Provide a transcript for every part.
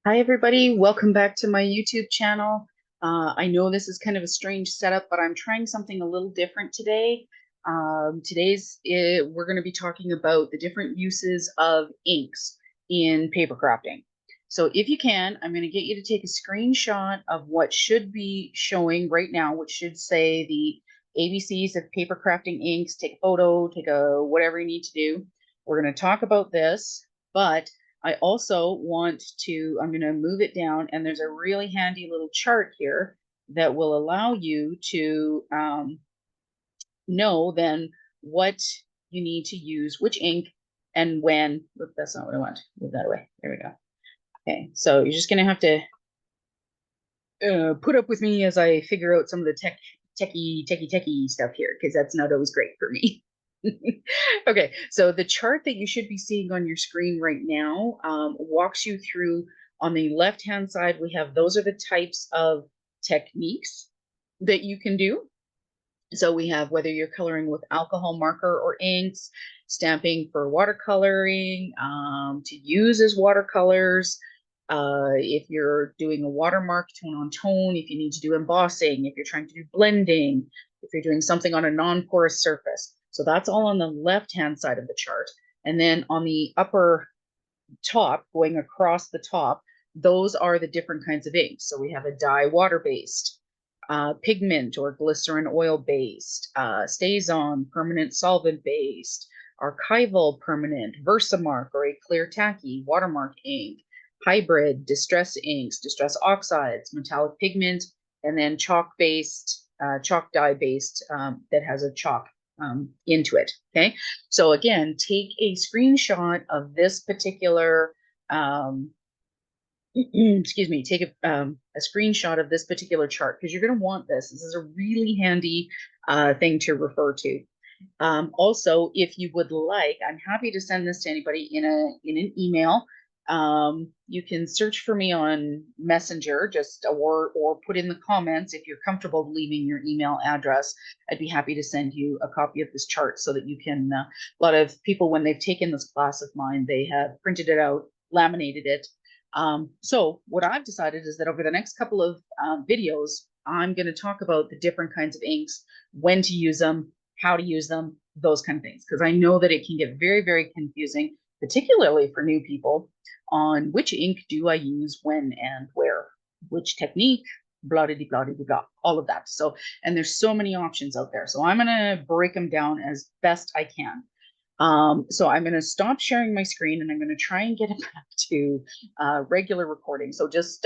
Hi, everybody. Welcome back to my YouTube channel. I know this is kind of a strange setup, but I'm trying something a little different today. We're going to be talking about the different uses of inks in paper crafting. So if you can, I'm going to get you to take a screenshot of what should be showing right now, which should say the ABCs of paper crafting inks. Take a photo, take a whatever you need to do. We're going to talk about this, but I also want to, I'm going to move it down, and there's a really handy little chart here that will allow you to know then what you need to use, which ink and when. Look, that's not what I want. Move that away. There we go. Okay, so you're just going to have to put up with me as I figure out some of the techie stuff here, because that's not always great for me. Okay, so the chart that you should be seeing on your screen right now walks you through. On the left-hand side, we have those are the types of techniques that you can do. So we have whether you're coloring with alcohol marker or inks, stamping for watercoloring, to use as watercolors. If you're doing a watermark, tone on tone, if you need to do embossing, if you're trying to do blending, if you're doing something on a non-porous surface. So that's all on the left-hand side of the chart. And then on the upper top, going across the top, those are the different kinds of inks. So we have a dye water-based, pigment or glycerin oil-based, StazOn permanent solvent-based, archival permanent, Versamark or a clear tacky watermark ink, hybrid, distress inks, distress oxides, metallic pigment, and then chalk-based, chalk dye-based that has a chalk into it. Okay. So again, take a screenshot of this particular, excuse me, take a screenshot of this particular chart because you're going to want this. This is a really handy thing to refer to. Also, if you would like, I'm happy to send this to anybody in an email. You can search for me on Messenger, just or put in the comments if you're comfortable leaving your email address. I'd be happy to send you a copy of this chart so that you can. A lot of people, when they've taken this class of mine, they have printed it out, laminated it. So what I've decided is that over the next couple of videos, I'm going to talk about the different kinds of inks, when to use them, how to use them, those kind of things. Because I know that it can get very, very confusing, particularly for new people, on which ink do I use, when, and where, which technique, blah, blah, blah, blah, blah, all of that. So, and there's so many options out there. So I'm going to break them down as best I can. So I'm going to stop sharing my screen and I'm going to try and get it back to regular recording. So just,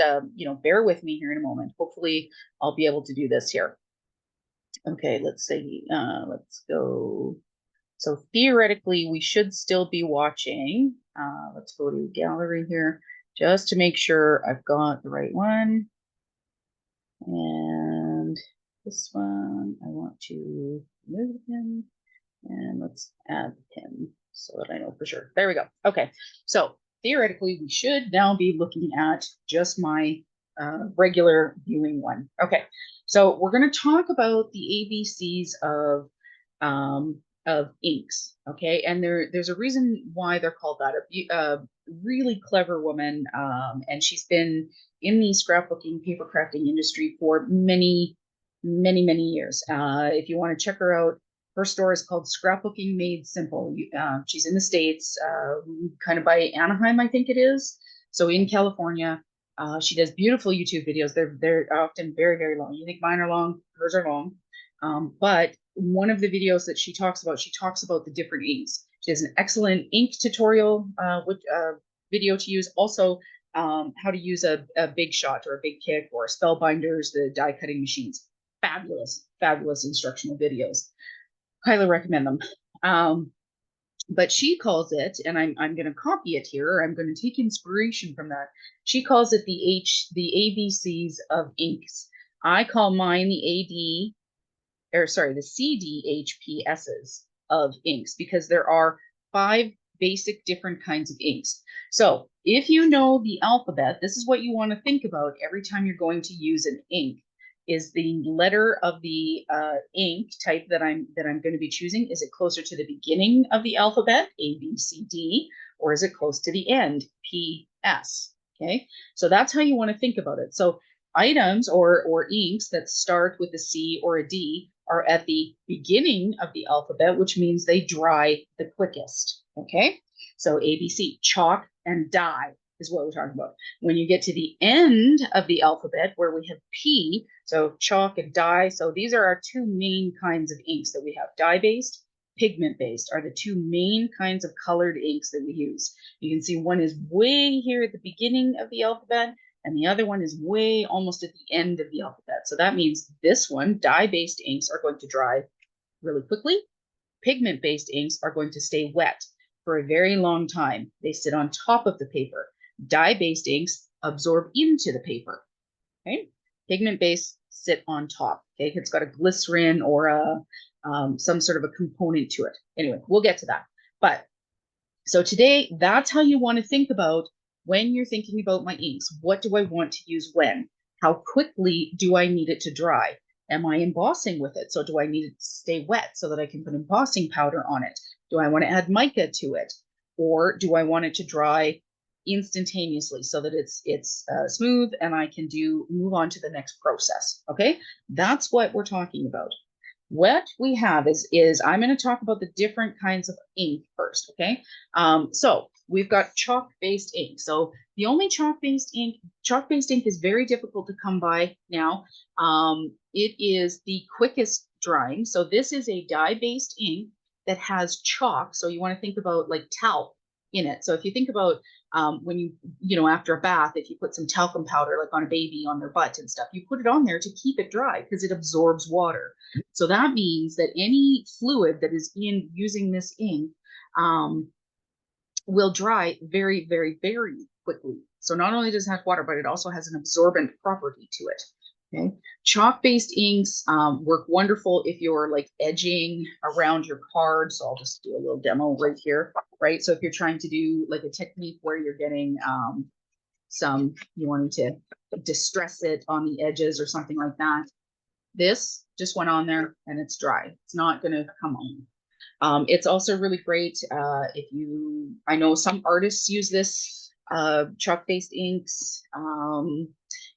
bear with me here in a moment. Hopefully I'll be able to do this here. Okay, let's see. Let's go. So theoretically, we should still be watching. Let's go to gallery here just to make sure I've got the right one. And this one, I want to remove the pin and let's add the pin so that I know for sure. There we go. Okay, so theoretically, we should now be looking at just my regular viewing one. Okay, so we're going to talk about the ABCs of inks. Okay, and there's a reason why they're called that. A really clever woman, and she's been in the scrapbooking paper crafting industry for many, many, many years. If you want to check her out, her store is called Scrapbooking Made Simple. She's in the States, kind of by Anaheim, I think it is. So in California, she does beautiful YouTube videos. They're often very, very long. You think mine are long, hers are long. But one of the videos that she talks about the different inks. She has an excellent ink tutorial video to use. Also, how to use a Big Shot or a Big Kick or Spellbinders, the die cutting machines. Fabulous, fabulous instructional videos. Highly recommend them. But she calls it, and I'm going to copy it here. I'm going to take inspiration from that. She calls it the ABCs of inks. I call mine the CDHPSs of inks because there are 5 basic different kinds of inks. So if you know the alphabet, this is what you want to think about every time you're going to use an ink. Is the letter of the ink type that I'm going to be choosing, is it closer to the beginning of the alphabet, A, B, C, D, or is it close to the end, P, S? Okay, so that's how you want to think about it. So items or inks that start with a C or a D are at the beginning of the alphabet, which means they dry the quickest. Okay, so ABC, chalk and dye is what we're talking about. When you get to the end of the alphabet, where we have P, so chalk and dye, so these are our two main kinds of inks that we have. Dye-based, pigment-based are the two main kinds of colored inks that we use. You can see one is way here at the beginning of the alphabet, and the other one is way almost at the end of the alphabet. So that means this one, dye-based inks, are going to dry really quickly. Pigment-based inks are going to stay wet for a very long time. They sit on top of the paper. Dye-based inks absorb into the paper. Okay, pigment-based sit on top. Okay, it's got a glycerin or a some sort of a component to it. Anyway, we'll get to that. But so today, that's how you want to think about when you're thinking about my inks. What do I want to use when? How quickly do I need it to dry? Am I embossing with it? So do I need it to stay wet so that I can put embossing powder on it? Do I want to add mica to it? Or do I want it to dry instantaneously so that it's smooth and I can move on to the next process? Okay, that's what we're talking about. What we have is I'm going to talk about the different kinds of ink first, okay? So we've got chalk-based ink. So the only chalk-based ink is very difficult to come by now. It is the quickest drying. So this is a dye-based ink that has chalk. So you want to think about like talc in it. So if you think about when after a bath, if you put some talcum powder like on a baby on their butt and stuff, you put it on there to keep it dry because it absorbs water. So that means that any fluid that is in using this ink will dry very, very, very quickly. So not only does it have water, but it also has an absorbent property to it. Okay. Chalk-based inks work wonderful if you're like edging around your card. So I'll just do a little demo right here, right? So if you're trying to do like a technique where you're getting you wanting to distress it on the edges or something like that, this just went on there and it's dry. It's not going to come on. It's also really great I know some artists use this chalk-based inks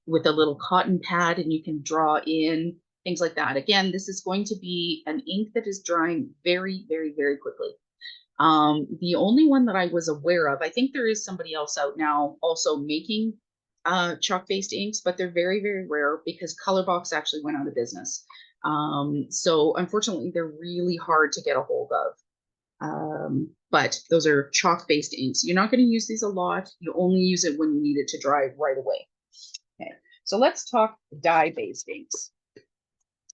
with a little cotton pad and you can draw in things like that. Again, this is going to be an ink that is drying very, very, very quickly. The only one that I was aware of, I think there is somebody else out now also making chalk-based inks, but they're very, very rare because Colorbox actually went out of business. So unfortunately, they're really hard to get a hold of. But those are chalk-based inks. You're not going to use these a lot. You only use it when you need it to dry right away. Okay, so let's talk dye-based inks.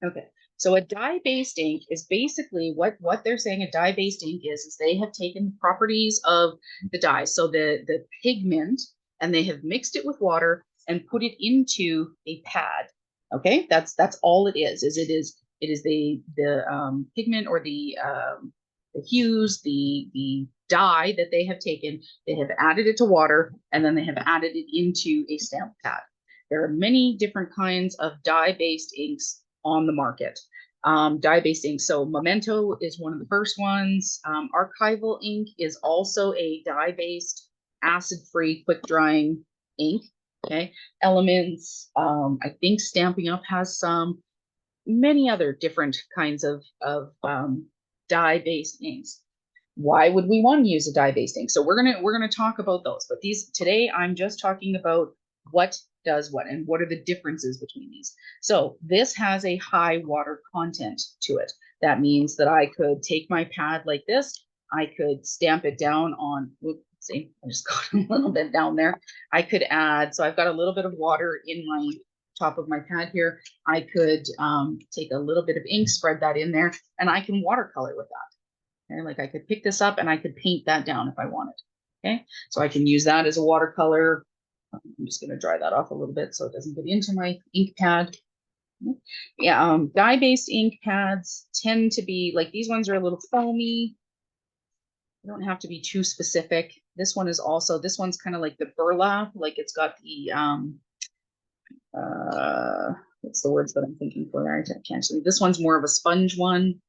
Okay, so a dye-based ink is basically what they're saying a dye-based ink is they have taken the properties of the dye, so the pigment, and they have mixed it with water and put it into a pad. Okay, that's all it is. It is the pigment or the hues, the dye that they have taken, they have added it to water, and then they have added it into a stamp pad. There are many different kinds of dye-based inks on the market. Dye-based ink. So Memento is one of the first ones. Archival ink is also a dye-based, acid-free, quick-drying ink. Okay. Elements. I think Stampin' Up has some. Many other different kinds of dye-based inks. Why would we want to use a dye-based ink? So we're gonna talk about those. But these today, I'm just talking about what does what and what are the differences between these. So this has a high water content to it. That means that I could take my pad like this. I could stamp it down on, see, I just got a little bit down there. I could add, so I've got a little bit of water in my top of my pad here. I could take a little bit of ink, spread that in there, and I can watercolor with that. Okay, like I could pick this up and I could paint that down if I wanted. Okay, so I can use that as a watercolor. I'm just going to dry that off a little bit so it doesn't get into my ink pad. Yeah, dye-based ink pads tend to be like these ones are a little foamy. You don't have to be too specific. This one is also, this one's kind of like the burlap, like it's got the what's the words that I'm thinking for there? I can't see. This one's more of a sponge one.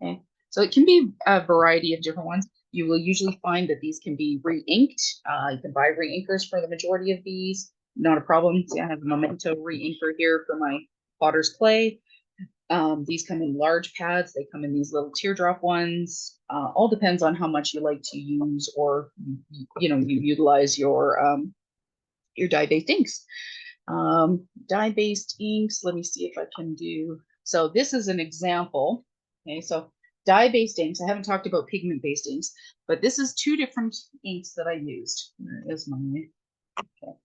Okay, so it can be a variety of different ones. You will usually find that these can be re-inked. You can buy re-inkers for the majority of these. Not a problem. See, I have a Memento re-inker here for my Potter's Clay. These come in large pads. They come in these little teardrop ones. All depends on how much you like to use, or you utilize your dye-based inks. Dye-based inks. Let me see if I can do. So this is an example. Okay, so dye-based inks. I haven't talked about pigment-based inks, but this is two different inks that I used. There is my. Okay.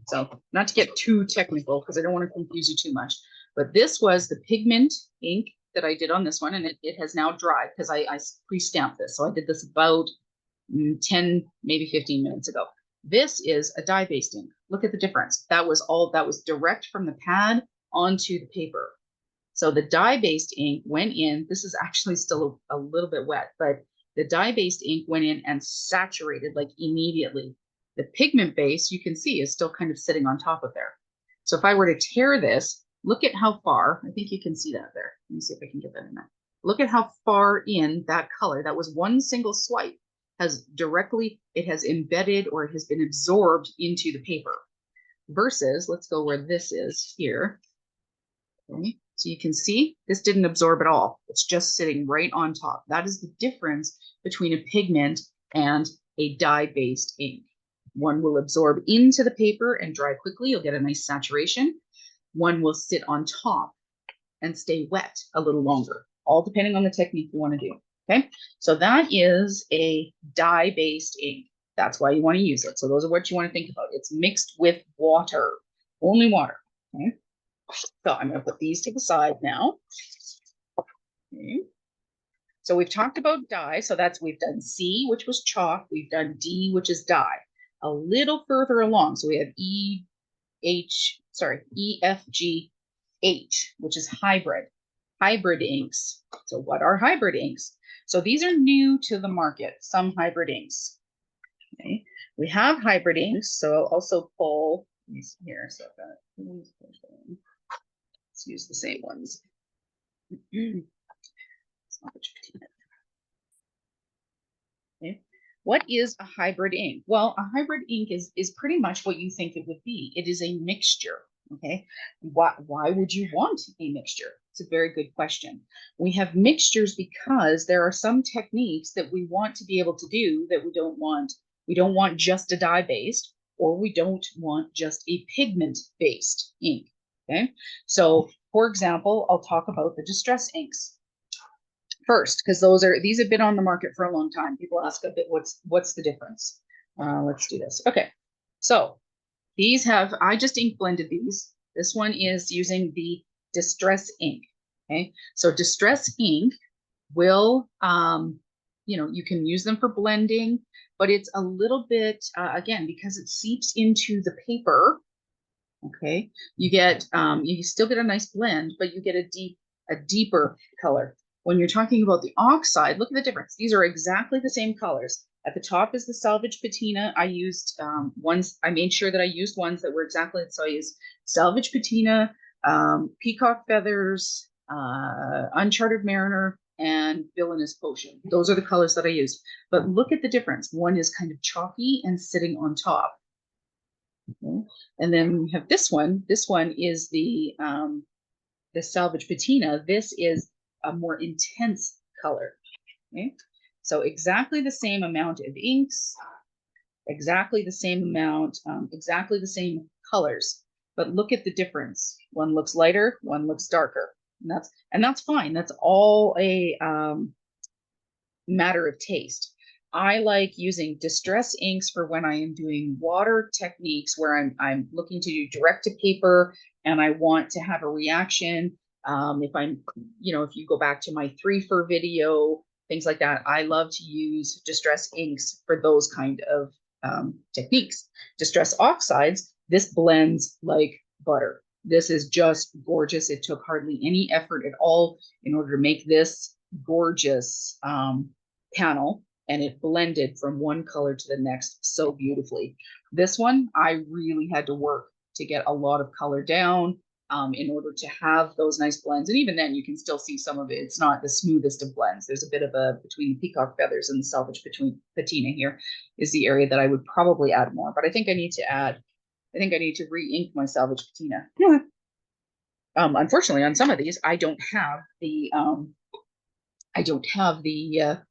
So not to get too technical because I don't want to confuse you too much, but this was the pigment ink that I did on this one, and it has now dried because I pre-stamped this. So I did this about 10, maybe 15 minutes ago. This is a dye-based ink. Look at the difference. That was direct from the pad onto the paper. So the dye-based ink went in. This is actually still a little bit wet, but the dye-based ink went in and saturated like immediately. The pigment base, you can see, is still kind of sitting on top of there. So if I were to tear this, look at how far, I think you can see that there. Let me see if I can get that in there. Look at how far in that color, that was one single swipe, it has embedded or it has been absorbed into the paper. Versus, let's go where this is here. Okay. So you can see this didn't absorb at all. It's just sitting right on top. That is the difference between a pigment and a dye-based ink. One will absorb into the paper and dry quickly. You'll get a nice saturation. One will sit on top and stay wet a little longer, all depending on the technique you want to do. Okay, so that is a dye-based ink. That's why you want to use it. So those are what you want to think about. It's mixed with water, only water. Okay, so I'm going to put these to the side now. Okay. So we've talked about dye. So we've done C, which was chalk. We've done D, which is dye. A little further along, so we have EFG H, which is hybrid inks. So what are hybrid inks? So these are new to the market, some hybrid inks. Okay, we have hybrid inks. So I'll also pull these here. So let's use the same ones. Okay. What is a hybrid ink? Well, a hybrid ink is pretty much what you think it would be. It is a mixture. Okay. Why would you want a mixture? It's a very good question. We have mixtures because there are some techniques that we want to be able to do that we don't want. We don't want just a dye-based, or we don't want just a pigment-based ink. Okay. So, for example, I'll talk about the distress inks first, because these have been on the market for a long time. People ask a bit, what's the difference? Let's do this. Okay, so I just ink blended these. This one is using the distress ink. Okay, so distress ink will, you can use them for blending, but it's a little bit, again, because it seeps into the paper. Okay, you still get a nice blend, but you get a deeper color. When you're talking about the oxide, look at the difference. These are exactly the same colors. At the top is the salvage patina. I used I made sure that I used ones that were exactly, so I used salvage patina, peacock feathers, uncharted mariner, and villainous potion. Those are the colors that I used. But look at the difference. One is kind of chalky and sitting on top. Okay. And then we have this one. This one is the salvage patina. This is a more intense color. Okay, so exactly the same amount of inks, exactly the same amount, exactly the same colors, but look at the difference. One looks lighter, one looks darker, and that's fine. That's all a matter of taste. I like using distress inks for when I am doing water techniques where I'm looking to do direct to paper and I want to have a reaction. If you go back to my 3-for video, things like that, I love to use distress inks for those kind of techniques. Distress oxides, this blends like butter. This is just gorgeous. It took hardly any effort at all in order to make this gorgeous panel, and it blended from one color to the next so beautifully. This one, I really had to work to get a lot of color down. in order to have those nice blends. And even then you can still see some of it. It's not the smoothest of blends. There's a bit of a, between peacock feathers and the selvage between patina here is the area that I would probably add more, but I think I need to re-ink my selvage patina. Yeah. Unfortunately on some of these, I don't have the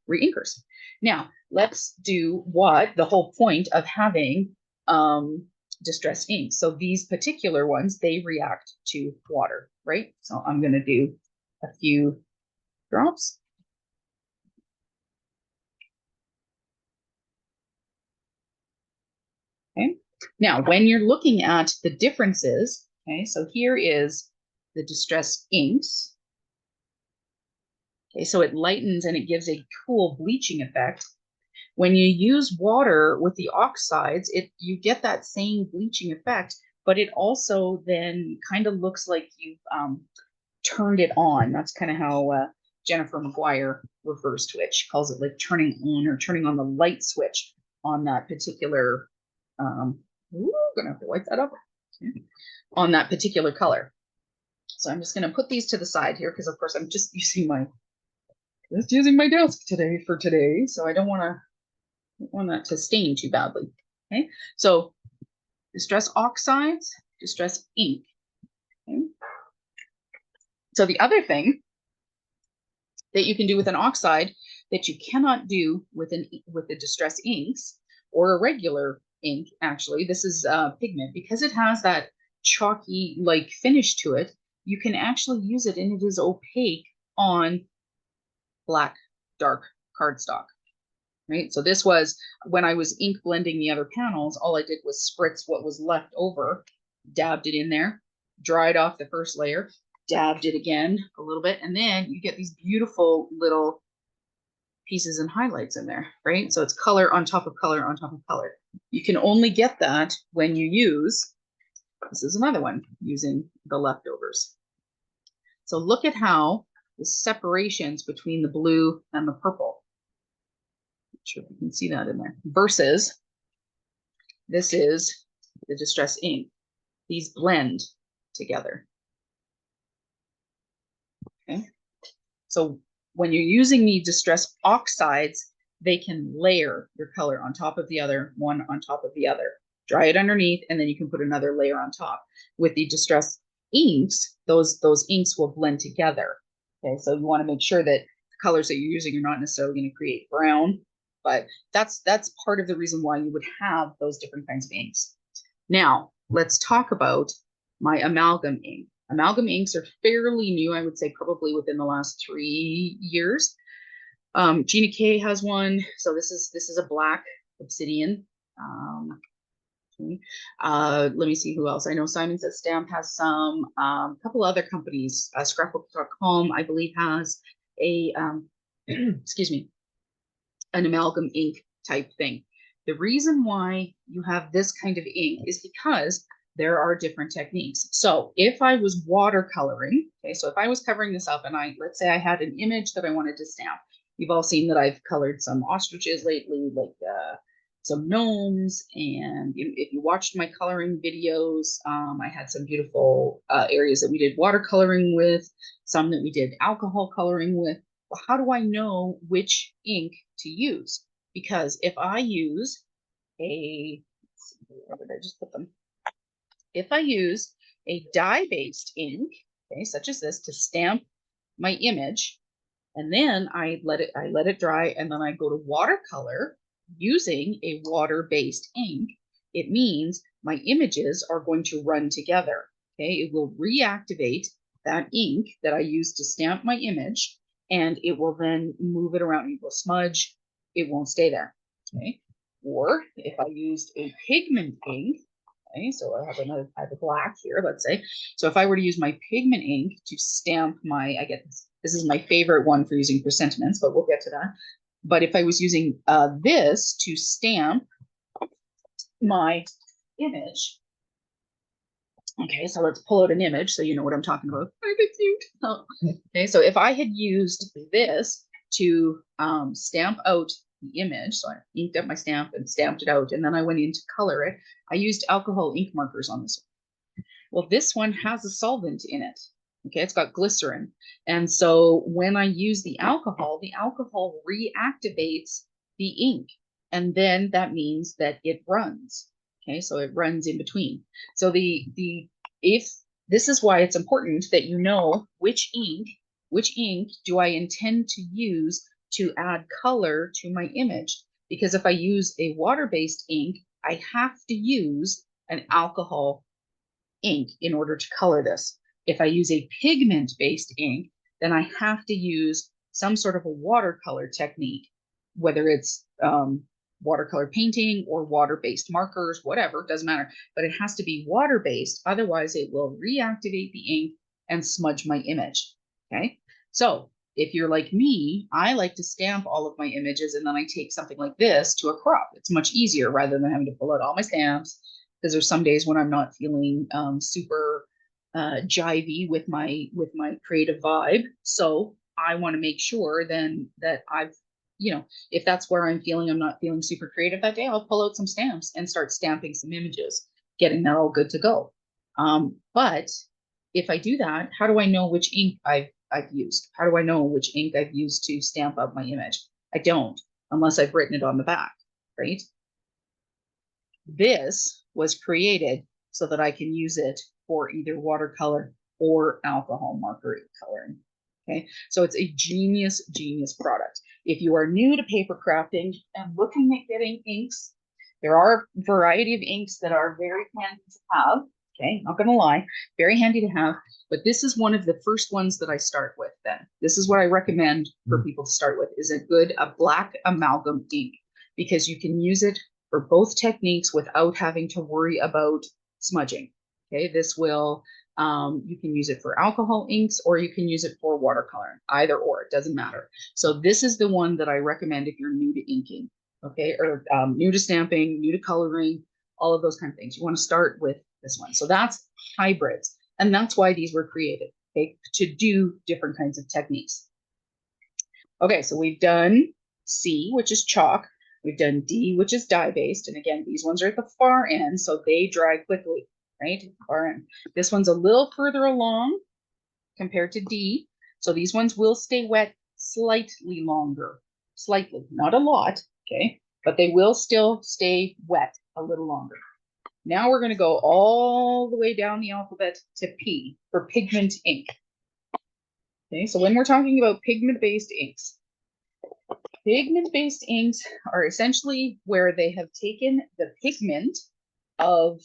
re-inkers. Now let's do what the whole point of having distress ink. So these particular ones, they react to water, right? So I'm going to do a few drops. Okay. Now, when you're looking at the differences, okay, so here is the distress inks. Okay, so it lightens and it gives a cool bleaching effect. When you use water with the oxides, you get that same bleaching effect, but it also then kind of looks like you've turned it on. That's kind of how Jennifer McGuire refers to it. She calls it like turning on or turning on the light switch on that particular, gonna have to wipe that up, on that particular color. So I'm just gonna put these to the side here because of course I'm just using my desk today, so I don't want that to stain too badly. Okay, so distress oxides, distress ink. Okay. So the other thing that you can do with an oxide that you cannot do with the distress inks or a regular ink, actually, this is pigment, because it has that chalky like finish to it. You can actually use it, and it is opaque on black dark cardstock. Right, so this was when I was ink blending the other panels. All I did was spritz what was left over, dabbed it in there, dried off the first layer, dabbed it again a little bit, and then you get these beautiful little pieces and highlights in there, right? So it's color on top of color on top of color. You can only get that when you use, this is another one, using the leftovers. So look at how the separations between the blue and the purple. Not sure if you can see that in there. Versus, this is the distress ink. These blend together. Okay. So when you're using the distress oxides, they can layer your color on top of the other, one on top of the other. Dry it underneath, and then you can put another layer on top. With the distress inks, those inks will blend together. Okay, so you want to make sure that the colors that you're using are not necessarily going to create brown, but that's part of the reason why you would have those different kinds of inks. Now, let's talk about my amalgam ink. Amalgam inks are fairly new, I would say probably within the last 3 years. Gina K has one. So this is a black obsidian. Okay. Let me see who else. I know Simon Says Stamp has some. A couple other companies. Scrapbook.com, I believe, has a excuse me, an amalgam ink type thing. The reason why you have this kind of ink is because there are different techniques. So if I was watercoloring, okay, so if I was covering this up and let's say I had an image that I wanted to stamp. You've all seen that I've colored some ostriches lately, like some gnomes. And if you watched my coloring videos, I had some beautiful areas that we did watercoloring with, some that we did alcohol coloring with. Well, how do I know which ink to use? Because if I use where did I just put them? If I use a dye-based ink, okay, such as this, to stamp my image, and then I let it dry, and then I go to watercolor using a water-based ink, it means my images are going to run together. Okay, it will reactivate that ink that I used to stamp my image, and it will then move it around. It will smudge, it won't stay there. Okay, or if I used a pigment ink, okay, so I have a black here, let's say. So if I were to use my pigment ink to stamp this is my favorite one for using for sentiments, but we'll get to that. But if I was using this to stamp my image, okay, so let's pull out an image so you know what I'm talking about. Aren't they cute? Oh. Okay, so if I had used this to stamp out the image, so I inked up my stamp and stamped it out, and then I went in to color it, I used alcohol ink markers on this one. Well, this one has a solvent in it. Okay, it's got glycerin. And so when I use the alcohol reactivates the ink. And then that means that it runs. Okay, so it runs in between. So if this is why it's important that you know which ink do I intend to use to add color to my image. Because if I use a water-based ink, I have to use an alcohol ink in order to color this. If I use a pigment-based ink, then I have to use some sort of a watercolor technique, whether it's watercolor painting or water-based markers, whatever, doesn't matter. But it has to be water-based, otherwise it will reactivate the ink and smudge my image. Okay, so if you're like me, I like to stamp all of my images and then I take something like this to a crop. It's much easier rather than having to pull out all my stamps, because there's some days when I'm not feeling super jivey with my creative vibe. So I want to make sure then that I've, if that's where I'm not feeling super creative that day, I'll pull out some stamps and start stamping some images, getting that all good to go. But if I do that, how do I know which ink I've used? How do I know which ink I've used to stamp up my image? I don't, unless I've written it on the back, right? This was created so that I can use it for either watercolor or alcohol marker coloring. Okay, so it's a genius product. If you are new to paper crafting and looking at getting inks, there are a variety of inks that are very handy to have. Okay, not gonna lie, very handy to have, but this is one of the first ones that I start with. Then this is what I recommend for people to start with, is a black amalgam ink, because you can use it for both techniques without having to worry about smudging. Okay, this will, you can use it for alcohol inks or you can use it for watercolor, either or, it doesn't matter. So this is the one that I recommend if you're new to inking, okay, or new to stamping, new to coloring, all of those kind of things. You want to start with this one. So that's hybrids, and that's why these were created, okay, to do different kinds of techniques. Okay, so we've done C, which is chalk. We've done D, which is dye-based. And again, these ones are at the far end, so they dry quickly, right? Far end. This one's a little further along compared to D. So these ones will stay wet slightly longer. Slightly, not a lot, okay? But they will still stay wet a little longer. Now we're going to go all the way down the alphabet to P for pigment ink. Okay, so when we're talking about pigment-based inks are essentially where they have taken the pigment of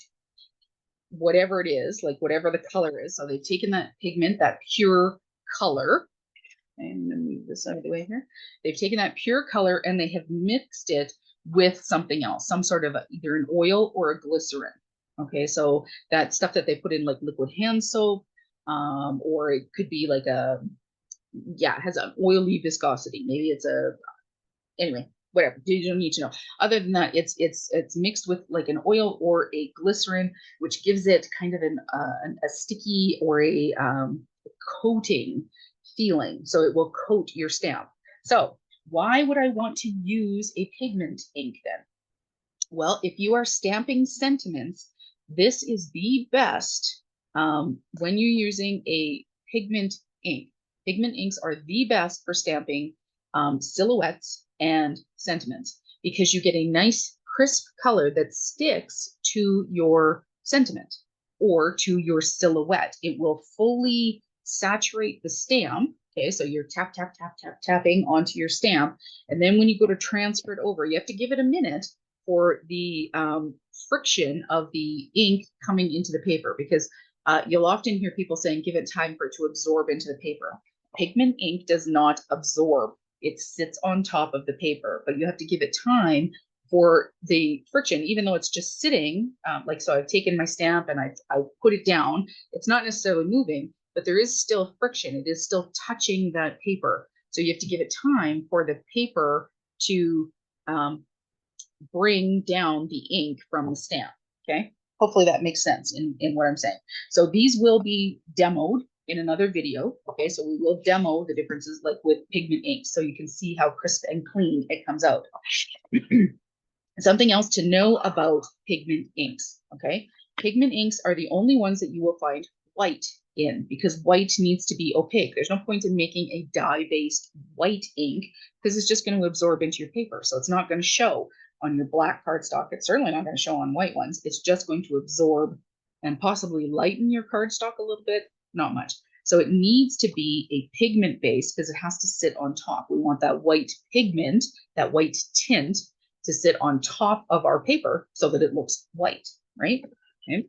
whatever it is, like whatever the color is. So they've taken that pigment, that pure color, and I'm going to move this out of the way here. They've taken that pure color and they have mixed it with something else, some sort of either an oil or a glycerin. Okay, so that stuff that they put in like liquid hand soap, or it could be like it has an oily viscosity. Maybe it's anyway, whatever. You don't need to know. Other than that, it's mixed with like an oil or a glycerin, which gives it kind of a sticky or a coating feeling. So it will coat your stamp. So why would I want to use a pigment ink then? Well, if you are stamping sentiments, this is the best when you're using a pigment ink. Pigment inks are the best for stamping silhouettes and sentiments, because you get a nice crisp color that sticks to your sentiment or to your silhouette. It will fully saturate the stamp. Okay, so you're tapping onto your stamp. And then when you go to transfer it over, you have to give it a minute for the friction of the ink coming into the paper, because you'll often hear people saying, give it time for it to absorb into the paper. Pigment ink does not absorb. It sits on top of the paper, but you have to give it time for the friction, even though it's just sitting. So I've taken my stamp and I've put it down. It's not necessarily moving, but there is still friction. It is still touching that paper. So you have to give it time for the paper to bring down the ink from the stamp. Okay, hopefully that makes sense in what I'm saying. So these will be demoed in another video. Okay, so we will demo the differences like with pigment inks, so you can see how crisp and clean it comes out. Something else to know about pigment inks, okay? Pigment inks are the only ones that you will find white in, because white needs to be opaque. There's no point in making a dye-based white ink because it's just going to absorb into your paper. So it's not going to show on your black cardstock. It's certainly not going to show on white ones. It's just going to absorb and possibly lighten your cardstock a little bit, not much. So it needs to be a pigment base because it has to sit on top. We want that white pigment, that white tint, to sit on top of our paper so that it looks white, right? Okay.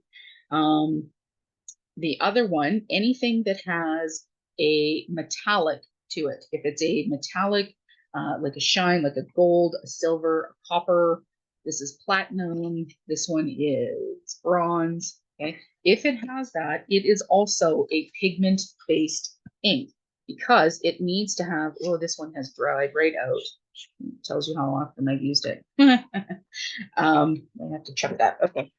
The other one, anything that has a metallic to it. If it's a metallic, like a shine, like a gold, a silver, a copper, this is platinum, this one is bronze, okay? If it has that, it is also a pigment-based ink because it needs to have, oh, this one has dried right out. It tells you how often I've used it. I have to check that. Okay.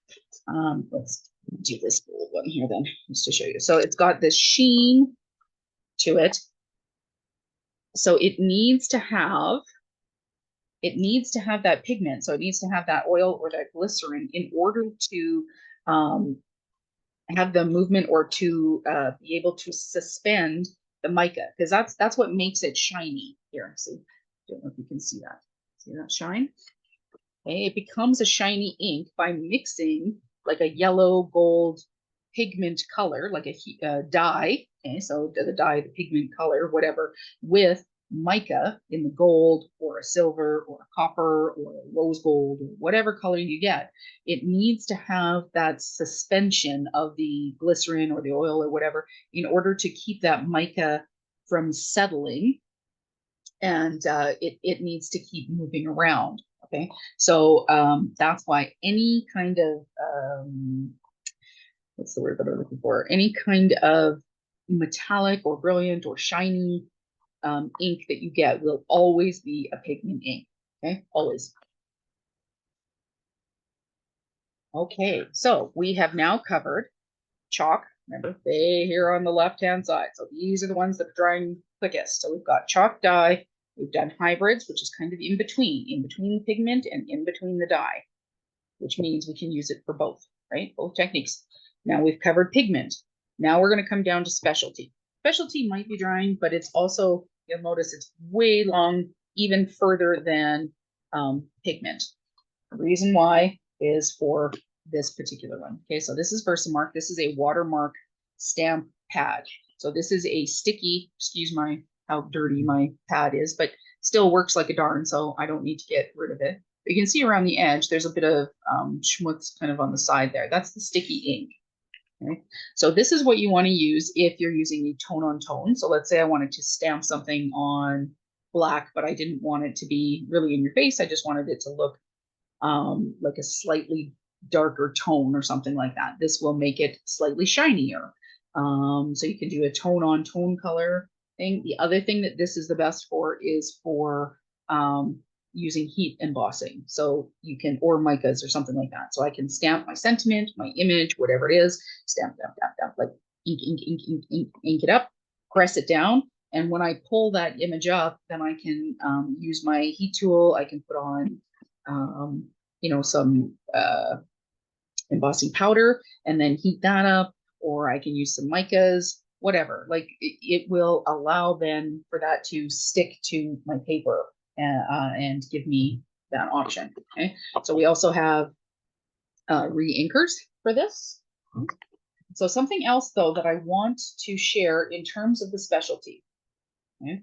Let's do this gold one here then, just to show you. So it's got this sheen to it. So it needs to have that pigment. So it needs to have that oil or that glycerin in order to have the movement or to be able to suspend the mica, because that's what makes it shiny here. See, don't know if you can see that. See that shine? Okay, it becomes a shiny ink by mixing like a yellow gold pigment color, like a dye. Okay, so the dye, the pigment color, whatever, with mica in the gold or a silver or a copper or a rose gold or whatever color you get. It needs to have that suspension of the glycerin or the oil or whatever in order to keep that mica from settling, and it needs to keep moving around. Okay, so that's why any kind of what's the word that I'm looking for? Any kind of metallic or brilliant or shiny ink that you get will always be a pigment ink. Okay, always. Okay, so we have now covered chalk. Remember, they here on the left-hand side. So these are the ones that are drying quickest. So we've got chalk dye. We've done hybrids, which is kind of in between the pigment and in between the dye, which means we can use it for both, right? Both techniques. Now we've covered pigment. Now we're going to come down to specialty. Specialty might be drying, but it's also, you'll notice it's way long, even further than pigment. The reason why is for this particular one. Okay, so this is Versamark. This is a watermark stamp pad. So this is a sticky, excuse my how dirty my pad is, but still works like a darn, so I don't need to get rid of it. You can see around the edge, there's a bit of schmutz kind of on the side there. That's the sticky ink. Okay, so this is what you want to use if you're using a tone on tone. So let's say I wanted to stamp something on black, but I didn't want it to be really in your face. I just wanted it to look like a slightly darker tone or something like that. This will make it slightly shinier. So you can do a tone on tone color thing. The other thing that this is the best for is for using heat embossing. So you can, or micas or something like that. So I can stamp my sentiment, my image, whatever it is, stamp, like ink it up, press it down. And when I pull that image up, then I can use my heat tool. I can put on some embossing powder and then heat that up, or I can use some micas, whatever. Like it will allow then for that to stick to my paper and give me that option. Okay, so we also have re-inkers for this. So something else though that I want to share in terms of the specialty. Okay,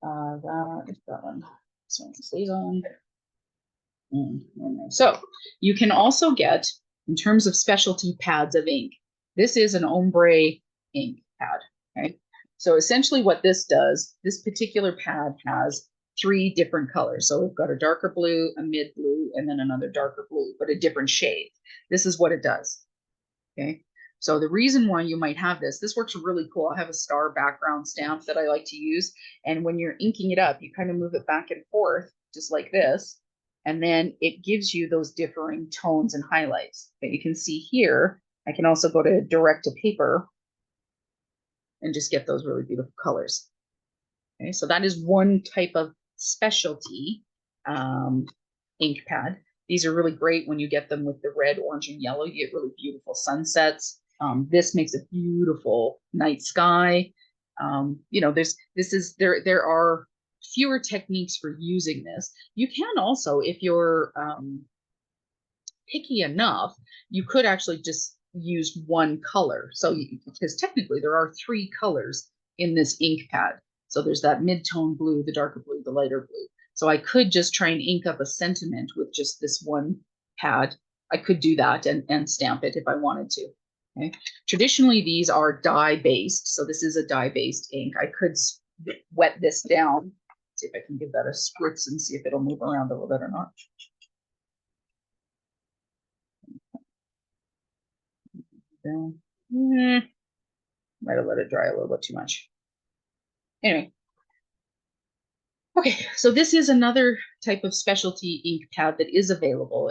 that one. So it stays on. So you can also get, in terms of specialty pads of ink, this is an ombre ink pad, right? So essentially what this does, this particular pad has 3 different colors. So we've got a darker blue, a mid blue, and then another darker blue, but a different shade. This is what it does, okay? So the reason why you might have this works really cool. I have a star background stamp that I like to use. And when you're inking it up, you kind of move it back and forth, just like this. And then it gives you those differing tones and highlights that you can see here. I can also go to direct to paper and just get those really beautiful colors. Okay, so that is one type of specialty ink pad. These are really great when you get them with the red, orange, and yellow. You get really beautiful sunsets. This makes a beautiful night sky. You know, there are fewer techniques for using this. You can also, if you're picky enough, you could actually just use one color. So because technically there are 3 colors in this ink pad. So there's that mid-tone blue, the darker blue, the lighter blue. So I could just try and ink up a sentiment with just this one pad. I could do that and stamp it if I wanted to. Okay. Traditionally, these are dye-based. So this is a dye-based ink. I could wet this down. See if I can give that a spritz and see if it'll move around a little bit or not. Down. Might have let it dry a little bit too much. Anyway. Okay, so this is another type of specialty ink pad that is available.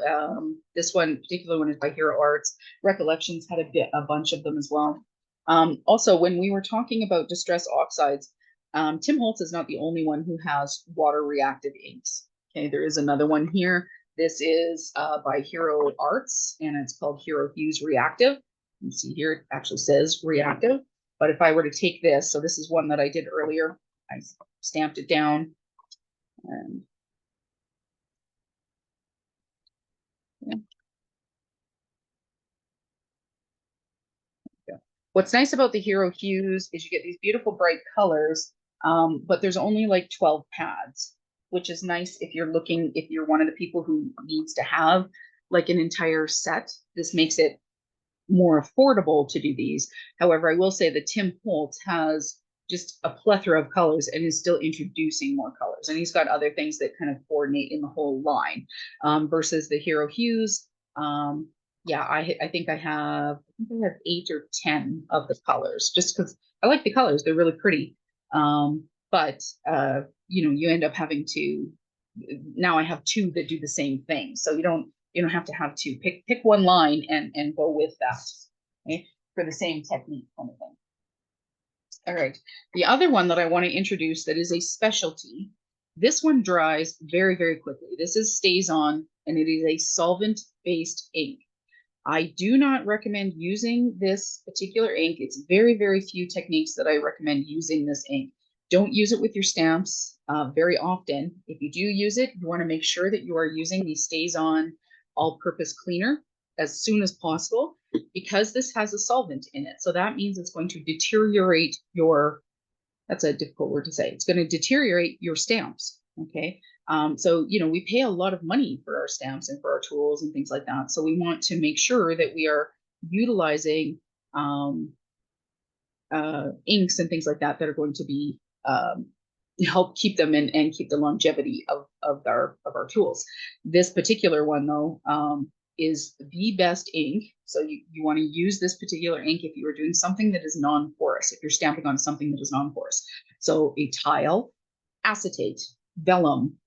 This one, particular one, is by Hero Arts. Recollections had a bunch of them as well. Also, when we were talking about distress oxides, Tim Holtz is not the only one who has water reactive inks. Okay, there is another one here. This is by Hero Arts, and it's called Hero Hues Reactive. You see here, it actually says reactive. But if I were to take this, so this is one that I did earlier. I stamped it down. And yeah. Yeah. What's nice about the Hero Hues is you get these beautiful bright colors, but there's only like 12 pads, which is nice if you're one of the people who needs to have like an entire set. This makes it more affordable to do these. However, I will say that Tim Holtz has just a plethora of colors and is still introducing more colors. And he's got other things that kind of coordinate in the whole line versus the Hero Hues. Yeah, I think I have 8 or 10 of the colors just because I like the colors. They're really pretty. But you know, you end up having to, now I have 2 that do the same thing. So you don't have to have 2. Pick one line and go with that, okay, for the same technique kind of thing. All right. The other one that I want to introduce that is a specialty, this one dries very, very quickly. This is StazOn, and it is a solvent-based ink. I do not recommend using this particular ink. It's very, very few techniques that I recommend using this ink. Don't use it with your stamps very often. If you do use it, you want to make sure that you are using the StazOn all-purpose cleaner as soon as possible, because this has a solvent in it. So that means it's going to deteriorate your, that's a difficult word to say, it's going to deteriorate your stamps, okay? So, you know, we pay a lot of money for our stamps and for our tools and things like that. So we want to make sure that we are utilizing inks and things like that are going to be help keep them and keep the longevity of our tools. This particular one though is the best ink. So you want to use this particular ink if you are doing something that is non-porous, if you're stamping on something that is non-porous. So a tile, acetate, vellum,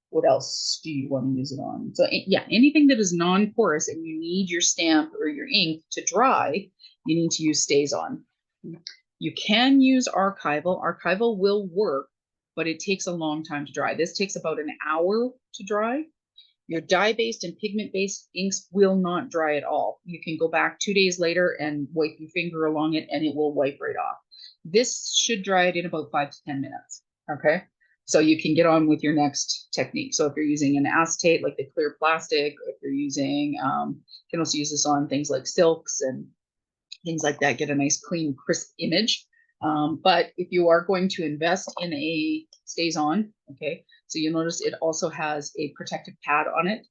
what else do you want to use it on? So yeah, anything that is non-porous and you need your stamp or your ink to dry, you need to use StazOn. You can use Archival. Archival will work, but it takes a long time to dry. This takes about an hour to dry. Your dye-based and pigment-based inks will not dry at all. You can go back 2 days later and wipe your finger along it and it will wipe right off. This should dry it in about 5 to 10 minutes, okay? So you can get on with your next technique. So if you're using an acetate, like the clear plastic, or if you're using, you can also use this on things like silks and things like that, get a nice, clean, crisp image. But if you are going to invest in a StazOn, okay, so you'll notice it also has a protective pad on it,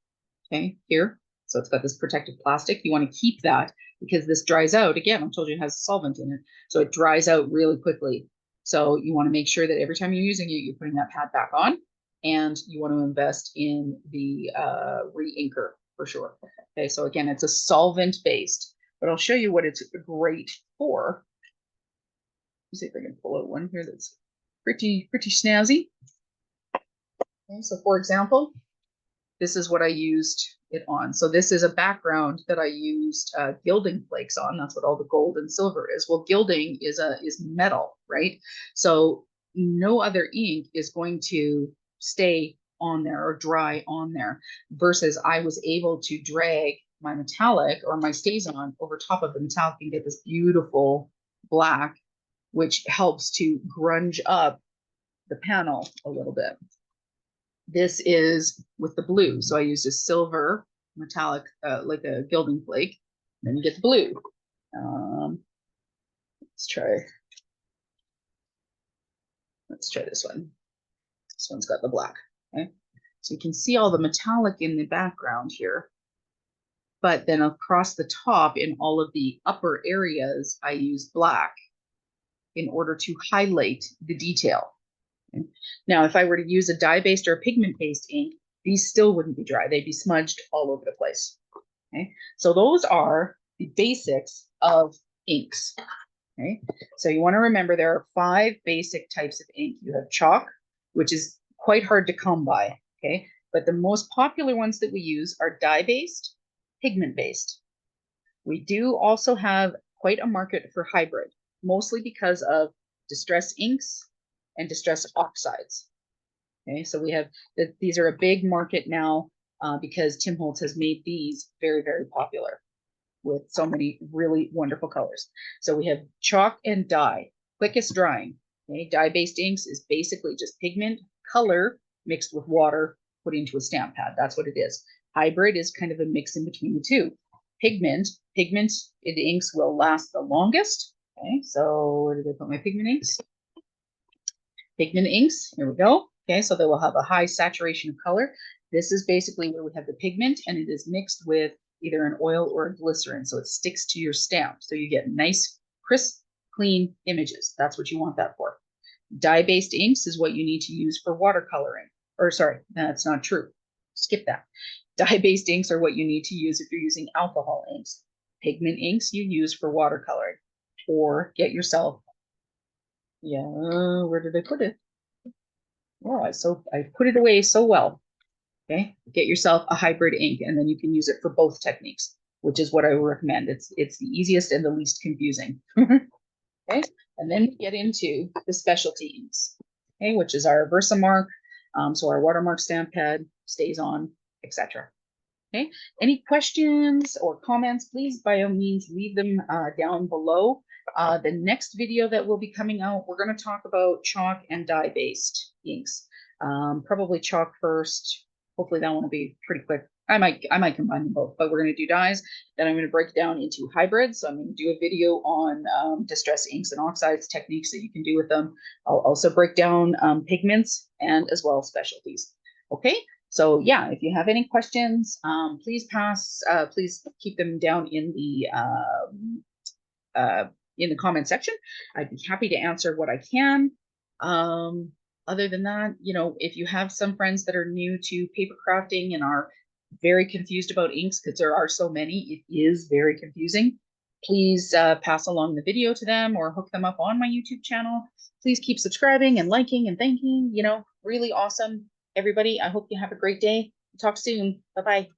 okay, here. So it's got this protective plastic. You want to keep that because this dries out. Again, I told you it has solvent in it. So it dries out really quickly. So you want to make sure that every time you're using it, you're putting that pad back on, and you want to invest in the re-inker for sure. Okay, so again, it's a solvent-based, but I'll show you what it's great for. Let's see if I can pull out one here that's pretty snazzy. Okay, so for example, this is what I used it on. So this is a background that I used gilding flakes on. That's what all the gold and silver is. Well, gilding is metal, right? So no other ink is going to stay on there or dry on there, versus I was able to drag my metallic or my StazOn over top of the metallic and get this beautiful black, which helps to grunge up the panel a little bit. This is with the blue. So I used a silver metallic, like a gilding flake. Then you get the blue. Let's try this one. This one's got the black. Okay. So you can see all the metallic in the background here. But then across the top in all of the upper areas, I used black in order to highlight the detail. Okay. Now, if I were to use a dye-based or a pigment-based ink, these still wouldn't be dry. They'd be smudged all over the place. Okay. So those are the basics of inks. Okay. So you want to remember there are 5 basic types of ink. You have chalk, which is quite hard to come by. Okay. But the most popular ones that we use are dye-based, pigment-based. We do also have quite a market for hybrid, mostly because of distress inks and distress oxides. Okay, so we have these are a big market now because Tim Holtz has made these very, very popular with so many really wonderful colors. So we have chalk and dye, quickest drying. Okay, dye-based inks is basically just pigment, color mixed with water put into a stamp pad. That's what it is. Hybrid is kind of a mix in between the two. Pigment inks will last the longest. Okay, so where did I put my pigment inks? Pigment inks, here we go. Okay, so they will have a high saturation of color. This is basically where we have the pigment, and it is mixed with either an oil or a glycerin, so it sticks to your stamp. So you get nice, crisp, clean images. That's what you want that for. Dye-based inks is what you need to use for watercoloring. Or sorry, that's not true. Skip that. Dye-based inks are what you need to use if you're using alcohol inks. Pigment inks you use for watercoloring. Or get yourself, where did I put it? Oh, I put it away so well. Okay, get yourself a hybrid ink, and then you can use it for both techniques, which is what I recommend. It's the easiest and the least confusing. Okay, and then we get into the specialty inks, okay, which is our Versamark, so our watermark stamp pad, StazOn, etc. Okay, any questions or comments, please by all means leave them down below. The next video that will be coming out, we're going to talk about chalk and dye-based inks. Probably chalk first. Hopefully that one will be pretty quick. I might combine them both, but we're going to do dyes. Then I'm going to break down into hybrids. So I'm going to do a video on distress inks and oxides, techniques that you can do with them. I'll also break down pigments and as well specialties. Okay. So yeah, if you have any questions, please please keep them down in the comment section. I'd be happy to answer what I can. Other than that, if you have some friends that are new to paper crafting and are very confused about inks, because there are so many, it is very confusing, please pass along the video to them or hook them up on my YouTube channel. Please keep subscribing and liking and thanking, really awesome. Everybody, I hope you have a great day. Talk soon. Bye-bye.